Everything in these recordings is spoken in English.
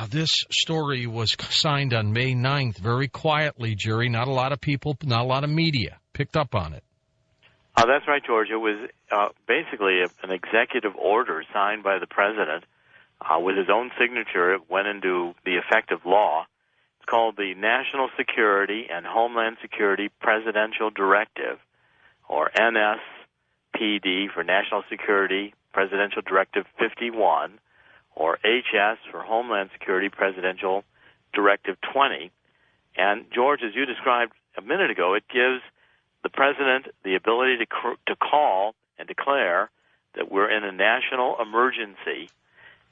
This story was signed on May 9th, very quietly, Jerry. Not a lot of people, not a lot of media picked up on it. That's right, George. It was basically an executive order signed by the president with his own signature. It went into the effective law. It's called the National Security and Homeland Security Presidential Directive, or NSPD for National Security Presidential Directive 51, or HS for Homeland Security Presidential Directive 20. And, George, as you described a minute ago, it gives the president the ability to call and declare that we're in a national emergency,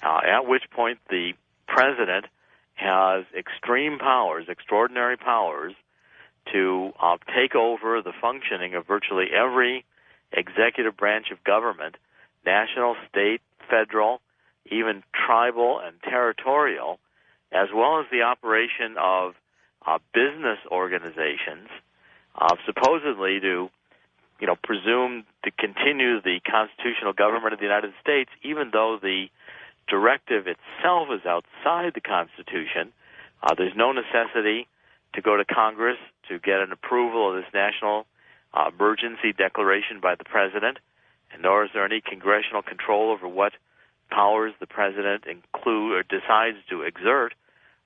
at which point the president has extreme powers, extraordinary powers, to take over the functioning of virtually every executive branch of government, national, state, federal, even tribal and territorial, as well as the operation of business organizations, supposedly to, presume to continue the constitutional government of the United States, even though the directive itself is outside the Constitution. There's no necessity to go to Congress to get an approval of this national emergency declaration by the president, and nor is there any congressional control over what powers the president include or decides to exert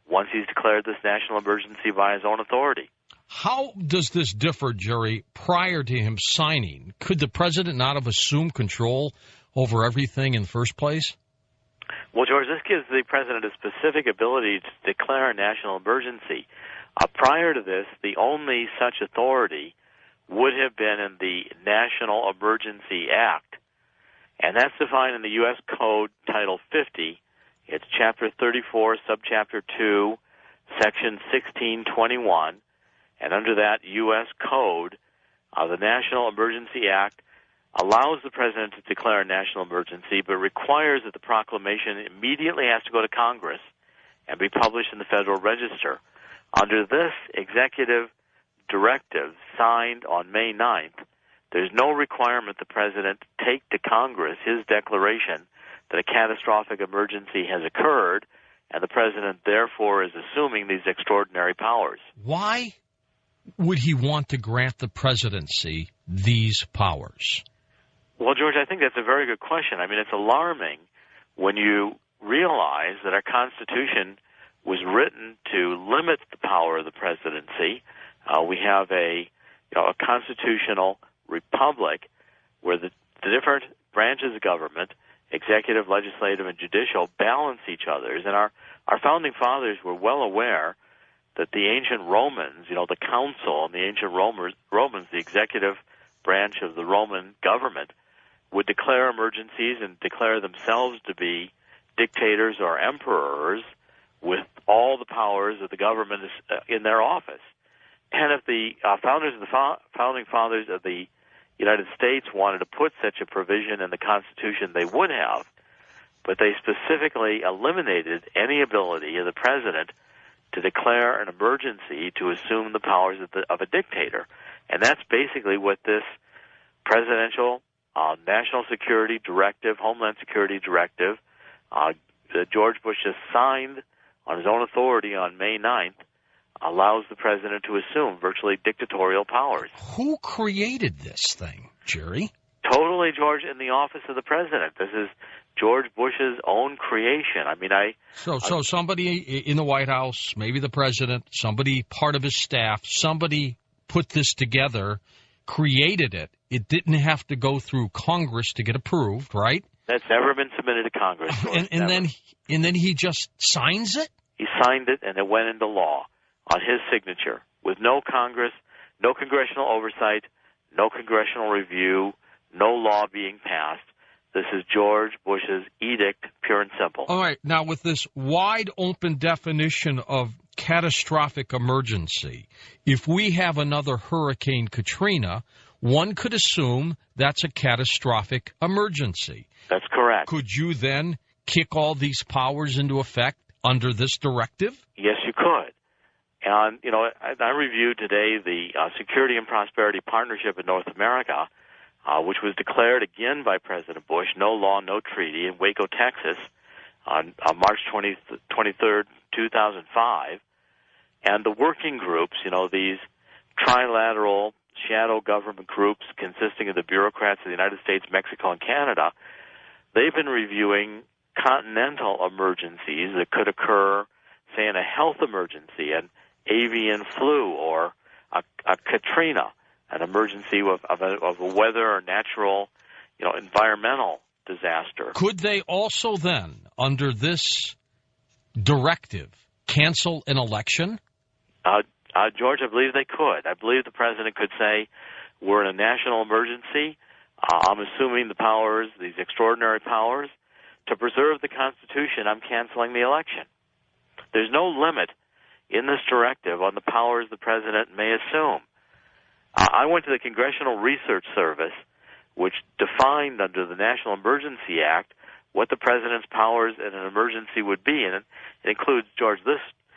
once he's declared this national emergency by his own authority. How does this differ, Jerry, prior to him signing? Could the president not have assumed control over everything in the first place? Well, George, this gives the president a specific ability to declare a national emergency. Prior to this, the only such authority would have been in the National Emergency Act, and that's defined in the U.S. Code, Title 50. It's Chapter 34, Subchapter 2, Section 1621, and under that U.S. Code, the National Emergency Act allows the president to declare a national emergency, but requires that the proclamation immediately has to go to Congress and be published in the Federal Register. Under this executive directive signed on May 9th, there's no requirement the president take to Congress his declaration that a catastrophic emergency has occurred, and the president therefore is assuming these extraordinary powers. Why would he want to grant the presidency these powers? Well, George, I think that's a very good question. I mean, it's alarming when you realize that our Constitution was written to limit the power of the presidency. We have a constitutional republic where the different branches of government, executive, legislative, and judicial, balance each other. And our founding fathers were well aware that the ancient Romans, the council and the ancient Romans, the executive branch of the Roman government, would declare emergencies and declare themselves to be dictators or emperors with all the powers of the government in their office. And if the founding fathers of the United States wanted to put such a provision in the Constitution, they would have, but they specifically eliminated any ability of the president to declare an emergency to assume the powers of a dictator. And that's basically what this presidential National Security Directive, Homeland Security Directive, that George Bush just signed on his own authority on May 9th, allows the president to assume virtually dictatorial powers. Who created this thing, Jerry? Totally, George, in the office of the president. This is George Bush's own creation. So somebody in the White House, maybe the president, somebody part of his staff, somebody put this together, created it. It didn't have to go through Congress to get approved, right? That's never been submitted to Congress. And then he just signs it? He signed it, and it went into law on his signature with no Congress, no congressional oversight, no congressional review, no law being passed. This is George Bush's edict, pure and simple. All right. Now, with this wide open definition of catastrophic emergency, if we have another Hurricane Katrina, one could assume that's a catastrophic emergency. That's correct. Could you then kick all these powers into effect under this directive? Yes, you could. And, I reviewed today the Security and Prosperity Partnership in North America, which was declared again by President Bush, no law, no treaty, in Waco, Texas, on March 23rd, 2005. And the working groups, these trilateral shadow government groups consisting of the bureaucrats of the United States, Mexico, and Canada, they've been reviewing continental emergencies that could occur, say, in a health emergency, an avian flu or a Katrina, an emergency of a weather or natural, environmental disaster. Could they also then, under this directive, cancel an election? George, I believe they could. I believe the president could say, we're in a national emergency. I'm assuming the powers, these extraordinary powers, to preserve the Constitution, I'm canceling the election. There's no limit in this directive on the powers the president may assume. I went to the Congressional Research Service, which defined under the National Emergency Act what the president's powers in an emergency would be. And it includes, George,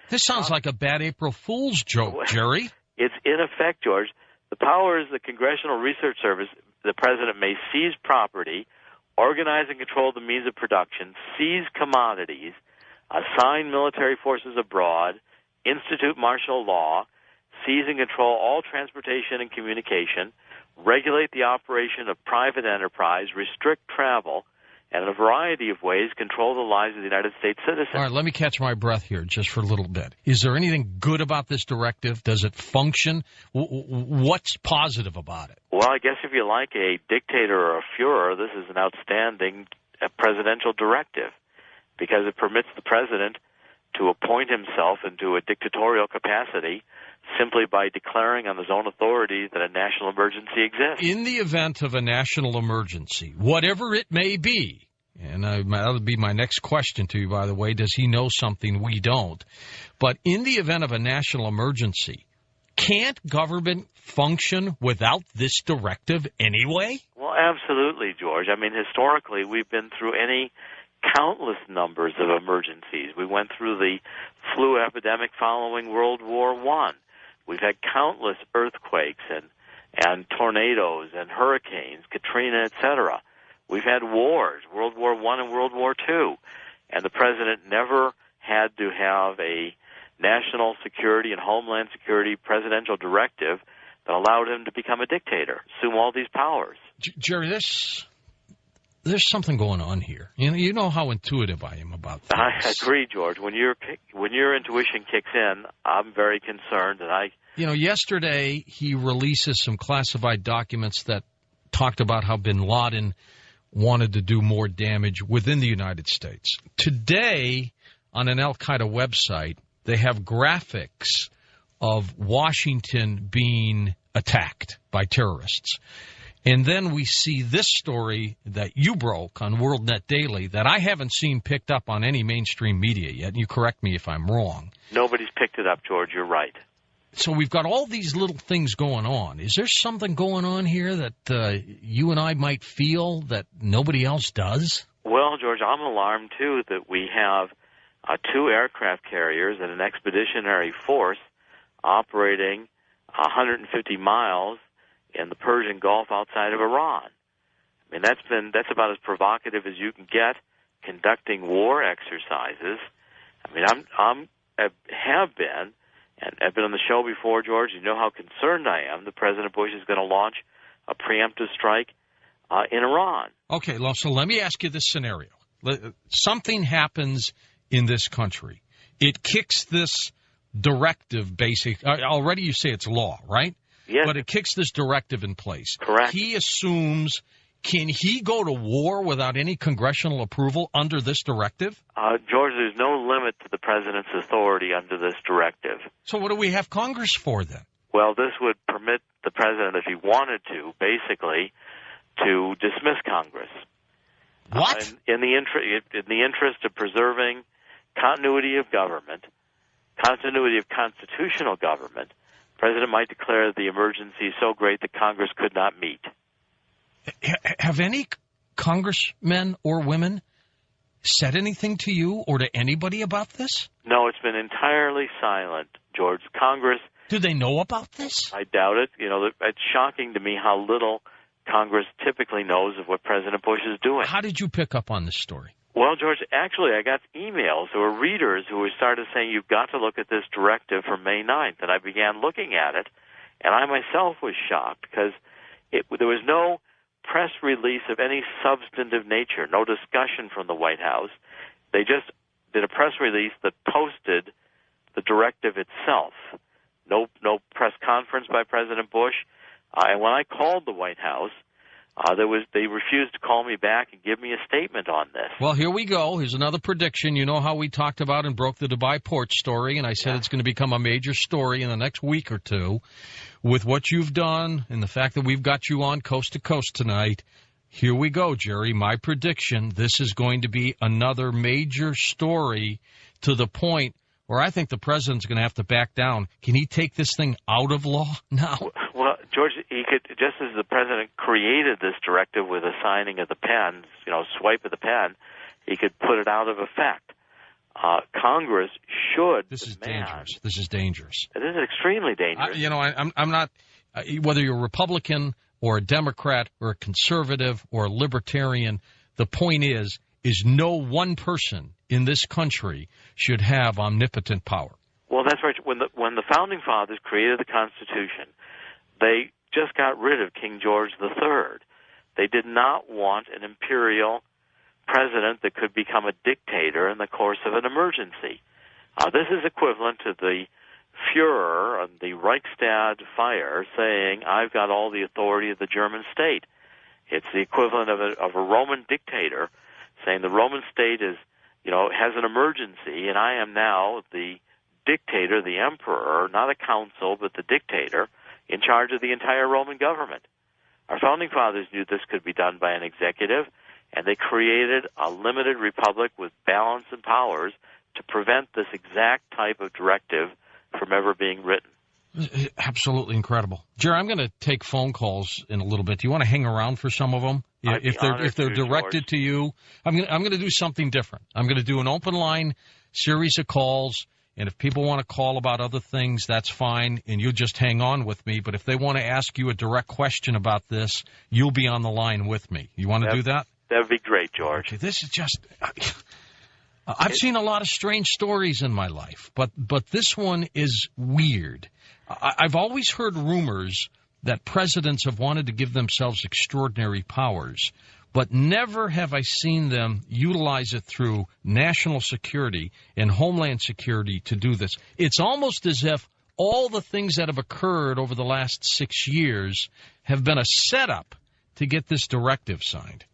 This sounds like a bad April Fool's joke, Jerry. It's in effect, George, the powers of the Congressional Research Service, the president may seize property, organize and control the means of production, seize commodities, assign military forces abroad, institute martial law, seize and control all transportation and communication, regulate the operation of private enterprise, restrict travel, and in a variety of ways control the lives of the United States citizens. All right, let me catch my breath here just for a little bit. Is there anything good about this directive? Does it function? What's positive about it? Well, I guess if you like a dictator or a Führer, this is an outstanding presidential directive because it permits the president to appoint himself into a dictatorial capacity simply by declaring on his own authority that a national emergency exists. In the event of a national emergency, whatever it may be, and that would be my next question to you, by the way, does he know something we don't? But in the event of a national emergency, can't government function without this directive anyway? Well, absolutely, George. I mean, historically, we've been through countless numbers of emergencies. We went through the flu epidemic following World War I. We've had countless earthquakes and tornadoes and hurricanes, Katrina, etc. We've had wars, World War I and World War II, and the president never had to have a national security and homeland security presidential directive that allowed him to become a dictator, assume all these powers. Jerry, there's something going on here. You know how intuitive I am about this. I agree, George. When your intuition kicks in, I'm very concerned, and yesterday he releases some classified documents that talked about how bin Laden wanted to do more damage within the United States. Today, on an al-Qaeda website, they have graphics of Washington being attacked by terrorists. And then we see this story that you broke on WorldNet Daily that I haven't seen picked up on any mainstream media yet. You correct me if I'm wrong. Nobody's picked it up, George. You're right. So we've got all these little things going on. Is there something going on here that you and I might feel that nobody else does? Well, George, I'm alarmed, too, that we have 2 aircraft carriers and an expeditionary force operating 150 miles in the Persian Gulf outside of Iran. I mean, that's about as provocative as you can get, conducting war exercises. I mean, have been, and I've been on the show before, George. You know how concerned I am that President Bush is going to launch a preemptive strike in Iran. Okay, so let me ask you this scenario. Something happens in this country. It kicks this directive already you say it's law, right? Yes. But it kicks this directive in place. Correct. He assumes, can he go to war without any congressional approval under this directive? George, there's no limit to the president's authority under this directive. So what do we have Congress for then? Well, this would permit the president, if he wanted to, basically, to dismiss Congress. What? In the interest of preserving continuity of government, continuity of constitutional government, the president might declare the emergency so great that Congress could not meet. Have any congressmen or women said anything to you or to anybody about this? No, it's been entirely silent, George. Congress... Do they know about this? I doubt it. It's shocking to me how little Congress typically knows of what President Bush is doing. How did you pick up on this story? Well, George, actually, I got emails. There were readers who started saying, you've got to look at this directive from May 9th. And I began looking at it, and I myself was shocked because there was no press release of any substantive nature, no discussion from the White House. They just did a press release that posted the directive itself. No press conference by President Bush. And when I called the White House, they refused to call me back and give me a statement on this. Well, here we go. Here's another prediction. You know how we talked about and broke the Dubai port story, and I said it's going to become a major story in the next week or two. With what you've done and the fact that we've got you on coast to coast tonight, here we go, Jerry. My prediction, this is going to be another major story to the point where I think the president's going to have to back down. Can he take this thing out of law now? Well, George, he could, just as the president created this directive with a signing of the pen, swipe of the pen, he could put it out of effect. Congress should. This is dangerous. This is dangerous. It is extremely dangerous. I'm not, whether you're a Republican or a Democrat or a conservative or a libertarian, the point is no one person in this country should have omnipotent power. Well, that's right. When the Founding Fathers created the Constitution, they just got rid of King George III. They did not want an imperial president that could become a dictator in the course of an emergency. This is equivalent to the Führer on the Reichstag fire saying, I've got all the authority of the German state. It's the equivalent of a Roman dictator saying the Roman state has an emergency, and I am now the dictator, the emperor, not a council, but the dictator, in charge of the entire Roman government. Our Founding Fathers knew this could be done by an executive, and they created a limited republic with balance and powers to prevent this exact type of directive from ever being written. Absolutely incredible. Jerry, I'm going to take phone calls in a little bit. Do you want to hang around for some of them? If they're directed to you, I'm going to do something different. I'm going to do an open line series of calls, and if people want to call about other things, that's fine, and you'll just hang on with me. But if they want to ask you a direct question about this, you'll be on the line with me. You want to do that? That would be great, George. Okay, this is just... I've seen a lot of strange stories in my life, but this one is weird. I've always heard rumors that presidents have wanted to give themselves extraordinary powers, but never have I seen them utilize it through national security and homeland security to do this. It's almost as if all the things that have occurred over the last 6 years have been a setup to get this directive signed.